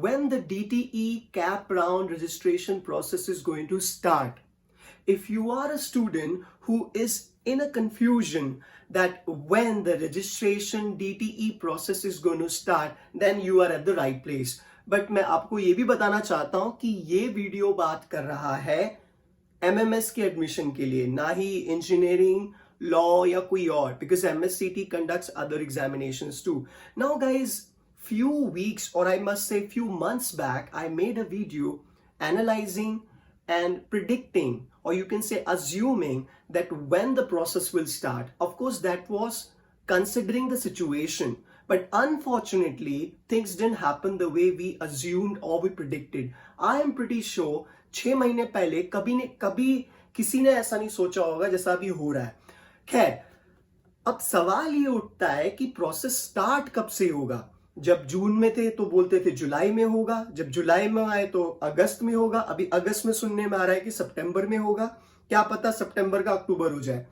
when the DTE CAP round registration process is going to start. If you are a student who is in a confusion that when the registration DTE process is going to start, then you are at the right place. But मैं आपको ये भी बताना चाहता हूँ कि ये video बात कर रहा है MMS के एडमिशन के लिए, ना ही इंजीनियरिंग, law या कोई और, because MSCT conducts other examinations too. Now guys, few weeks or I must say few months back, I made a video analyzing and predicting, or you can say assuming, that when the process will start. Of course, that was considering the situation, but unfortunately things didn't happen the way we assumed or we predicted. I am pretty sure 6 महीने पहले कभी किसी ने ऐसा नहीं सोचा होगा जैसा अभी हो रहा है. खैर, अब सवाल ये उठता है कि प्रोसेस स्टार्ट कब से होगा. जब जून में थे तो बोलते थे जुलाई में होगा, जब जुलाई में आए तो अगस्त में होगा, अभी अगस्त में सुनने में आ रहा है कि सितंबर में होगा, क्या पता सितंबर का अक्टूबर हो जाए.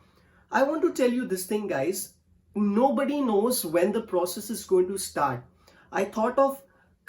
I want to tell you this thing guys, nobody knows when the process is going to start. I thought of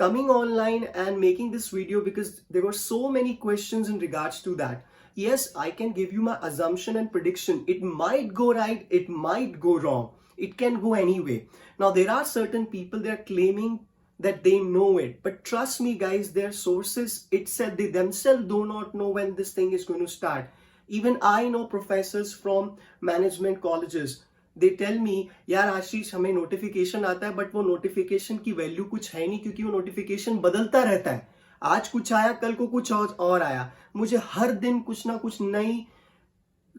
coming online and making this video because there were so many questions in regards to that. Yes, I can give you my assumption and prediction. It might go right, it might go wrong. It can go anyway. Now, there are certain people, they are claiming that they know it. But trust me, guys, their sources, it said they themselves do not know when this thing is going to start. Even I know professors from management colleges. They tell me, यार आशीष हमें notification आता है, but वो notification की value कुछ है नहीं, क्योंकि वो नोटिफिकेशन बदलता रहता है. आज कुछ आया, कल को कुछ और आया. मुझे हर दिन कुछ ना कुछ नई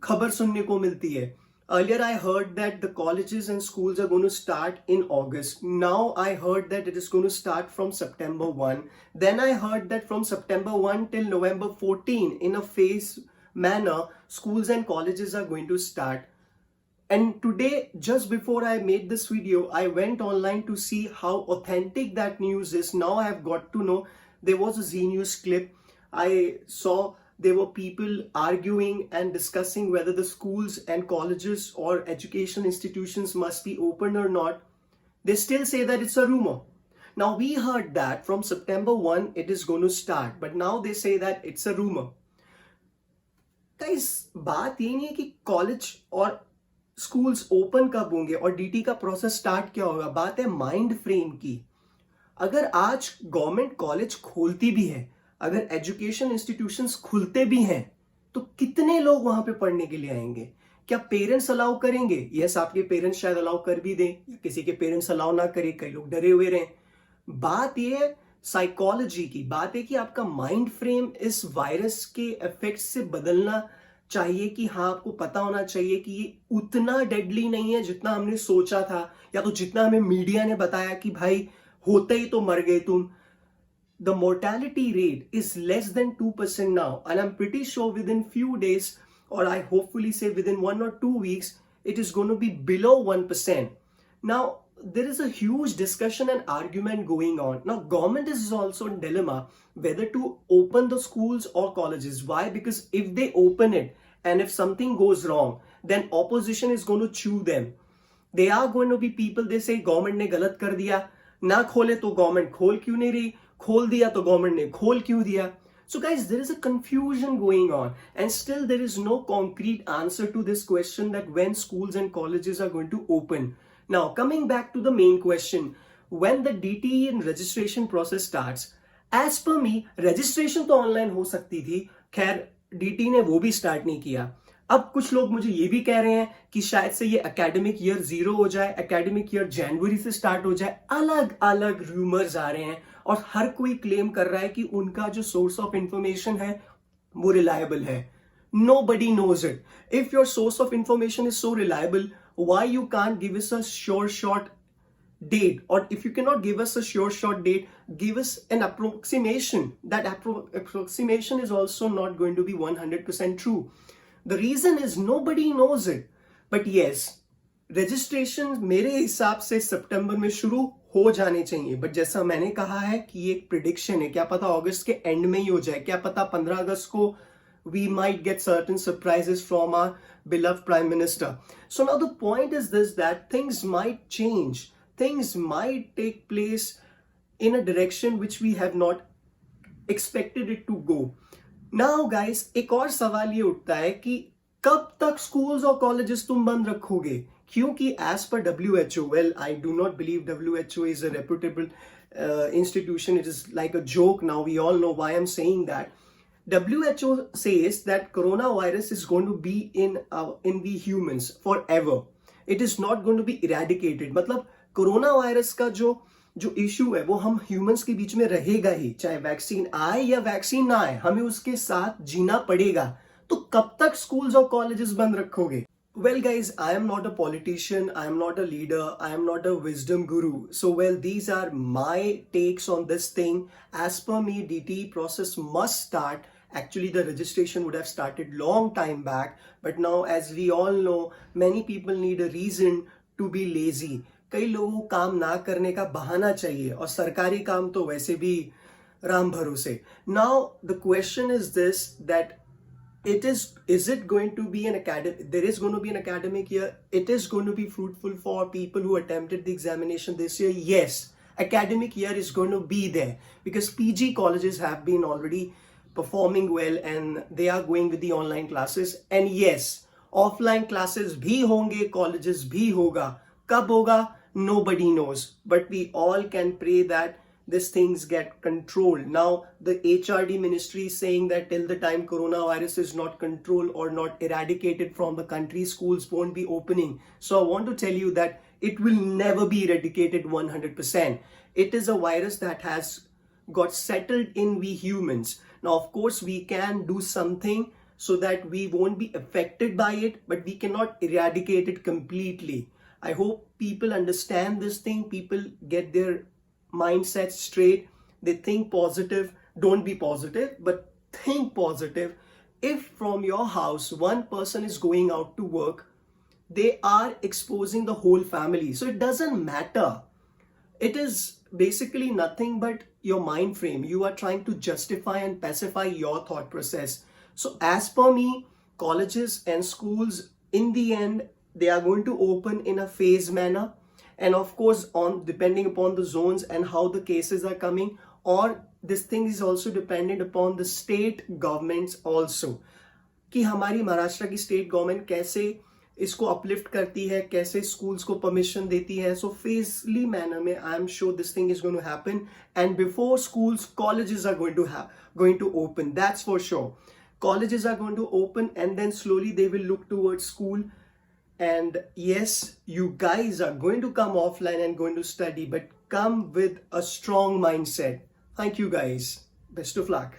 खबर सुनने को मिलती है. Earlier I heard that the colleges and schools are going to start in August. Now I heard that it is going to start from September 1. Then I heard that from September 1 till November 14 in a phased manner, schools and colleges are going to start. And today, just before I made this video, I went online to see how authentic that news is. Now I have got to know. There was a Z News clip. I saw there were people arguing and discussing whether the schools and colleges or education institutions must be open or not. They still say that it's a rumor. Now we heard that from September 1 it is going to start, but now they say that it's a rumor. Guys, बात ये नहीं है कि college और schools open कब होंगे और DT का प्रोसेस स्टार्ट क्या होगा. बात है माइंड फ्रेम की. अगर आज गवर्नमेंट कॉलेज खोलती भी है, अगर एजुकेशन इंस्टीट्यूशंस खुलते भी हैं, तो कितने लोग वहां पे पढ़ने के लिए आएंगे. क्या पेरेंट्स अलाउ करेंगे? यस, आपके पेरेंट्स शायद अलाउ कर भी दें, या किसी के पेरेंट्स अलाउ ना करें, कई लोग डरे हुए रहें. बात यह है साइकोलॉजी की. बात है कि आपका माइंड फ्रेम इस वायरस के इफेक्ट से बदलना चाहिए, कि हाँ, आपको पता होना चाहिए कि ये उतना डेडली नहीं है जितना हमने सोचा था, या तो जितना हमें मीडिया ने बताया कि भाई होते ही तो मर गए तुम. The mortality rate is less than 2% now, and I'm pretty sure within few days, or I hopefully say within 1 or 2 weeks, it is going to be below 1%. Now, there is a huge discussion and argument going on. Now, government is also in dilemma whether to open the schools or colleges. Why? Because if they open it and if something goes wrong, then opposition is going to chew them. They are going to be people, they say government ने गलत कर दिया, ना खोले तो government खोल क्यों नहीं रही, खोल दिया तो government ने खोल क्यों दिया. So guys, there is a confusion going on, and still there is no concrete answer to this question that when schools and colleges are going to open. Now, coming back to the main question, when the DTE and registration process starts, as per me, registration तो online हो सकती थी. खैर, DTE ने वो भी start नहीं किया. अब कुछ लोग मुझे ये भी कह रहे हैं कि शायद से ये एकेडमिक ईयर 0 हो जाए, एकेडमिक ईयर जनवरी से स्टार्ट हो जाए. अलग अलग रूमर्स आ रहे हैं और हर कोई क्लेम कर रहा है कि उनका जो सोर्स ऑफ इंफॉर्मेशन है वो रिलायबल है. Nobody knows it. If your source of information is so reliable, why you can't give us a sure shot date? Or if you cannot give us a sure shot date, give us an approximation. That approximation is also not going to be 100% true. The reason is nobody knows it. But yes, registration मेरे हिसाब से सितंबर में शुरू हो जाने चाहिए. But जैसा मैंने कहा है कि ये एक प्रिडिक्शन है, क्या पता अगस्त के एंड में ही हो जाए, क्या पता 15 अगस्त को we might get certain surprises from our beloved Prime Minister. So now the point is this, that things might change, things might take place in a direction which we have not expected it to go. Now guys, एक और सवाल ये उठता है कि कब तक schools और colleges तुम बंद रखोगे? क्योंकि as per WHO, well, I do not believe WHO is a reputable institution. It is like a joke now. We all know why I'm saying that. WHO says that coronavirus is going to be in we humans forever. It is not going to be eradicated. मतलब corona virus का जो issue है वो हम humans के बीच में रहेगा ही, चाहे वैक्सीन आए या वैक्सीन ना आए, हमें उसके साथ जीना पड़ेगा. तो कब तक स्कूल्स और कॉलेजेस बंद रखोगे? Well guys, I am not a politician, I am not a leader, I am not a wisdom guru. So well, these are my takes on this thing. As per me, DTE process must start. Actually, the registration would have started long time back. But now, as we all know, many people need a reason to be lazy. कई लोगों को काम ना करने का बहाना चाहिए और सरकारी काम तो वैसे भी राम भरोसे. Now, the question is this, that is it going to be an academic, there is going to be an academic year, it is going to be fruitful for people who attempted the examination this year? Yes, academic year is going to be there because PG colleges have been already performing well and they are going with the online classes. And yes, offline classes bhi honge, colleges bhi hoga. Kab hoga? Nobody knows, but we all can pray that these things get controlled. Now, the HRD ministry is saying that till the time coronavirus is not controlled or not eradicated from the country, schools won't be opening. So I want to tell you that it will never be eradicated 100%. It is a virus that has got settled in we humans. Now, of course, we can do something so that we won't be affected by it, but we cannot eradicate it completely. I hope people understand this thing. People get their mindset straight. They think positive. Don't be positive, but think positive. If from your house one person is going out to work, they are exposing the whole family. So it doesn't matter. It is basically nothing but your mind frame. You are trying to justify and pacify your thought process. So as per me, colleges and schools, in the end, they are going to open in a phase manner, and of course on depending upon the zones and how the cases are coming, or this thing is also dependent upon the state governments also, कि हमारी महाराष्ट्र की state government कैसे इसको uplift करती है, कैसे schools को permission देती है. सो फेजली मैनर में I am sure this thing is going to happen, and before schools colleges are going to open, that's for sure. Colleges are going to open and then slowly they will look towards school. And yes, you guys are going to come offline and going to study, but come with a strong mindset. Thank you guys. Best of luck.